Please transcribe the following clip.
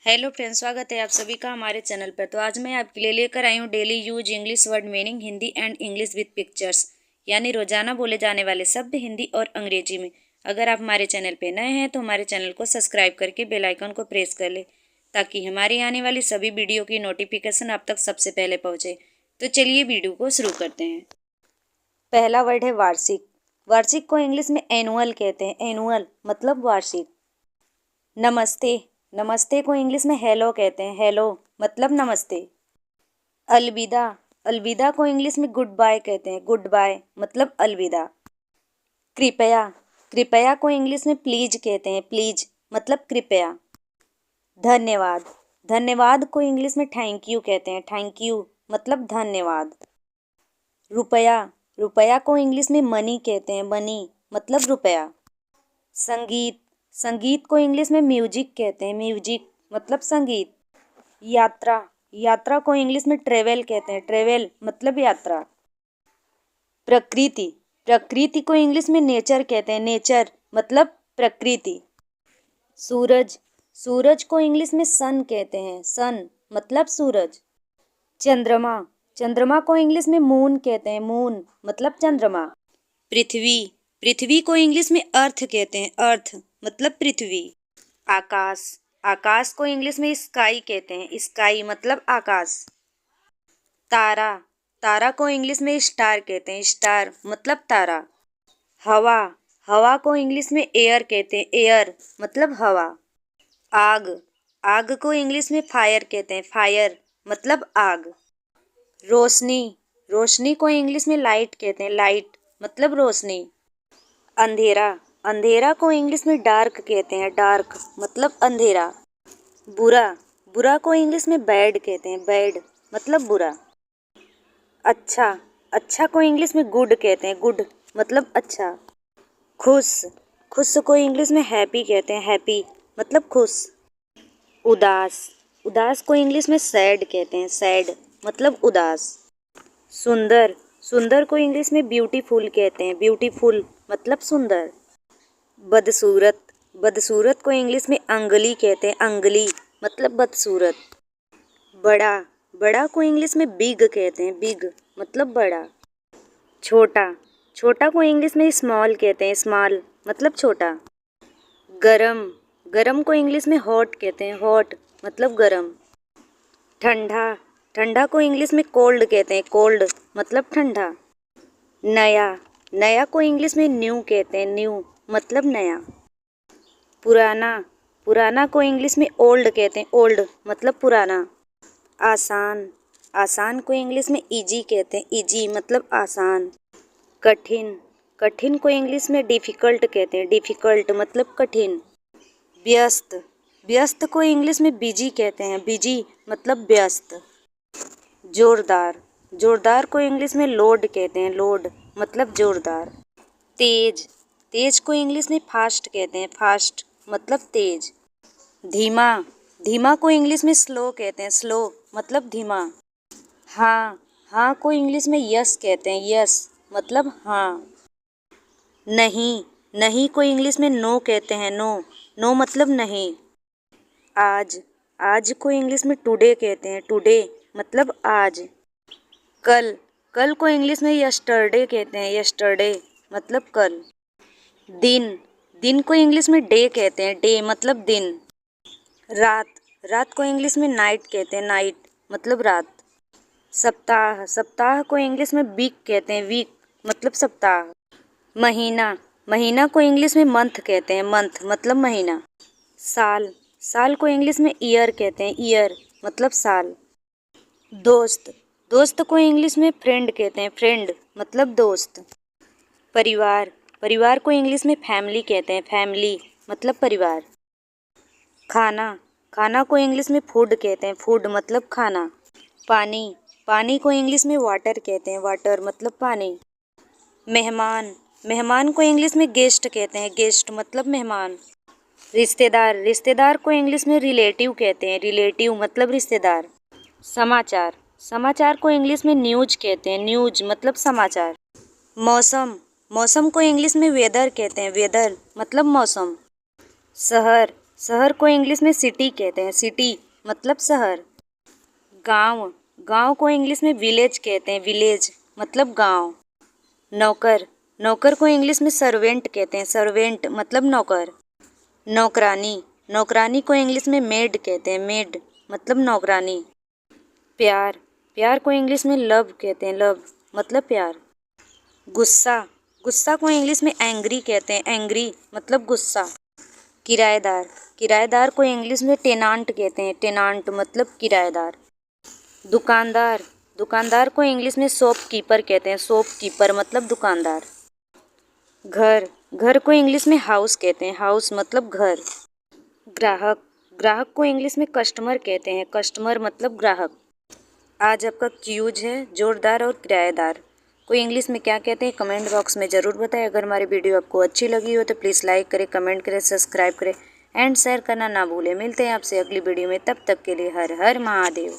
Hello friends, स्वागत है आप सभी का हमारे चैनल पर। तो आज मैं आपके लिए लेकर आई हूँ daily use English word meaning Hindi and English with pictures, यानी रोजाना बोले जाने वाले शब्द हिंदी और अंग्रेजी में। अगर आप हमारे चैनल पर नए हैं तो हमारे चैनल को सब्सक्राइब करके बेल आइकन को प्रेस कर ले, ताकि हमारी आने वाली सभी वीडियो की नोटिफिकेशन आप तक सबसे पहले पहुँचे। तो चलिए वीडियो को शुरू करते हैं। पहला वर्ड है वार्षिक। वार्षिक को इंग्लिश में एनुअल कहते हैं। एनुअल मतलब वार्षिक। नमस्ते। नमस्ते को इंग्लिश में हेलो कहते हैं। हेलो मतलब नमस्ते। अलविदा। अलविदा को इंग्लिश में गुड बाय कहते हैं। गुड बाय मतलब अलविदा। कृपया। कृपया को इंग्लिश में प्लीज कहते हैं। प्लीज मतलब कृपया। धन्यवाद। धन्यवाद को इंग्लिश में थैंक यू कहते हैं। थैंक यू मतलब धन्यवाद। रुपया। रुपया को इंग्लिश में मनी कहते हैं। मनी मतलब रुपया। संगीत। संगीत को इंग्लिश में म्यूजिक कहते हैं। म्यूजिक मतलब संगीत। यात्रा। यात्रा को इंग्लिश में ट्रेवल कहते हैं। ट्रेवल मतलब यात्रा। प्रकृति। प्रकृति को इंग्लिश में नेचर कहते हैं। नेचर मतलब प्रकृति। सूरज। सूरज को इंग्लिश में सन कहते हैं। सन मतलब सूरज। चंद्रमा। चंद्रमा को इंग्लिश में मून कहते हैं। मून मतलब चंद्रमा। पृथ्वी। पृथ्वी को इंग्लिश में अर्थ कहते हैं। अर्थ मतलब पृथ्वी। आकाश। आकाश को इंग्लिश में स्काई कहते हैं। स्काई मतलब आकाश। तारा। तारा को इंग्लिश में स्टार कहते हैं। स्टार मतलब तारा। हवा। हवा को इंग्लिश में एयर कहते हैं। एयर मतलब हवा। आग। आग को इंग्लिश में फायर कहते हैं। फायर मतलब आग। रोशनी। रोशनी को इंग्लिश में लाइट कहते हैं। लाइट मतलब रोशनी। अंधेरा। अंधेरा को इंग्लिश में डार्क कहते हैं। डार्क मतलब अंधेरा। बुरा। बुरा को इंग्लिश में बैड कहते हैं। बैड मतलब बुरा। अच्छा। अच्छा को इंग्लिश में गुड कहते हैं। गुड मतलब अच्छा। खुश। खुश को इंग्लिश में हैप्पी कहते हैं। हैप्पी मतलब खुश। उदास। उदास को इंग्लिश में सैड कहते हैं। सैड मतलब उदास। सुंदर। सुंदर को इंग्लिश में ब्यूटीफुल कहते हैं। ब्यूटीफुल मतलब सुंदर। बदसूरत। बदसूरत को इंग्लिश में अंगली कहते हैं। अंगली मतलब बदसूरत। बड़ा। बड़ा को इंग्लिश में बिग कहते हैं। बिग मतलब बड़ा। छोटा। छोटा को इंग्लिश में स्मॉल कहते हैं। स्मॉल मतलब छोटा। गरम। गरम को इंग्लिश में हॉट कहते हैं। हॉट मतलब गरम। ठंडा। ठंडा को इंग्लिश में कोल्ड कहते हैं। कोल्ड मतलब ठंडा। नया। नया को इंग्लिश में न्यू कहते हैं। न्यू मतलब नया। पुराना। पुराना को इंग्लिश में ओल्ड कहते हैं। ओल्ड मतलब पुराना। आसान। आसान को इंग्लिश में इजी कहते हैं। इजी मतलब आसान। कठिन। कठिन को इंग्लिश में डिफ़िकल्ट कहते हैं। डिफ़िकल्ट मतलब कठिन। व्यस्त। व्यस्त को इंग्लिश में बिजी कहते हैं। बिजी मतलब व्यस्त। जोरदार। जोरदार को इंग्लिश में लोड कहते हैं। लोड मतलब जोरदार। तेज। तेज को इंग्लिश में फास्ट कहते हैं। फास्ट मतलब तेज। धीमा। धीमा को इंग्लिश में स्लो कहते हैं। स्लो मतलब धीमा। हाँ। हाँ को इंग्लिश में यस कहते हैं। यस मतलब हाँ। नहीं। नहीं को इंग्लिश में नो कहते हैं। नो नो मतलब नहीं। आज। आज को इंग्लिश में टुडे कहते हैं। टुडे मतलब आज। कल। कल को इंग्लिश में यस्टरडे कहते हैं। यस्टरडे मतलब कल। दिन। दिन को इंग्लिश में डे कहते हैं। डे मतलब दिन। रात। रात को इंग्लिश में नाइट कहते हैं। नाइट मतलब रात। सप्ताह। सप्ताह को इंग्लिश में वीक कहते हैं। वीक मतलब सप्ताह। महीना। महीना को इंग्लिश में मंथ कहते हैं। मंथ मतलब महीना। साल। साल को इंग्लिश में ईयर कहते हैं। ईयर मतलब साल। दोस्त। दोस्त को इंग्लिश में फ्रेंड कहते हैं। फ्रेंड मतलब दोस्त। परिवार। परिवार को इंग्लिश में फैमिली कहते हैं। फैमिली मतलब परिवार। खाना। खाना को इंग्लिश में फूड कहते हैं। फूड मतलब खाना। पानी। पानी को इंग्लिश में वाटर कहते हैं। वाटर मतलब पानी। मेहमान। मेहमान को इंग्लिश में गेस्ट कहते हैं। गेस्ट मतलब मेहमान। रिश्तेदार। रिश्तेदार को इंग्लिश में रिलेटिव कहते हैं। रिलेटिव मतलब रिश्तेदार। समाचार। समाचार को इंग्लिश में न्यूज कहते हैं। न्यूज मतलब समाचार। मौसम। मौसम को इंग्लिश में वेदर कहते हैं। वेदर मतलब मौसम। शहर। शहर को इंग्लिश में सिटी कहते हैं, सिटी मतलब शहर। गांव, गांव को इंग्लिश में विलेज कहते हैं, विलेज मतलब गांव। नौकर, नौकर को इंग्लिश में सर्वेंट कहते हैं, सर्वेंट मतलब नौकर। नौकरानी, नौकरानी को इंग्लिश में मेड कहते हैं, मेड मतलब नौकरानी। प्यार, प्यार को इंग्लिश में लव कहते हैं, लव मतलब प्यार। गुस्सा, गुस्सा को इंग्लिश में एंग्री कहते हैं, एंग्री मतलब गुस्सा। किराएदार, किराएदार को इंग्लिश में टेनांट कहते हैं, टेनांट मतलब किराएदार। दुकानदार, दुकानदार को इंग्लिश में शॉपकीपर कहते हैं, शॉपकीपर मतलब दुकानदार। घर, घर को इंग्लिश में हाउस कहते हैं, हाउस मतलब घर। ग्राहक, ग्राहक को इंग्लिश में कस्टमर कहते हैं, कस्टमर मतलब ग्राहक। आज आपका क्यूज है जोरदार और किराएदार को इंग्लिश में क्या कहते हैं, कमेंट बॉक्स में ज़रूर बताएं। अगर हमारी वीडियो आपको अच्छी लगी हो तो प्लीज़ लाइक करें, कमेंट करें, सब्सक्राइब करें एंड शेयर करना ना भूलें। मिलते हैं आपसे अगली वीडियो में, तब तक के लिए हर हर महादेव।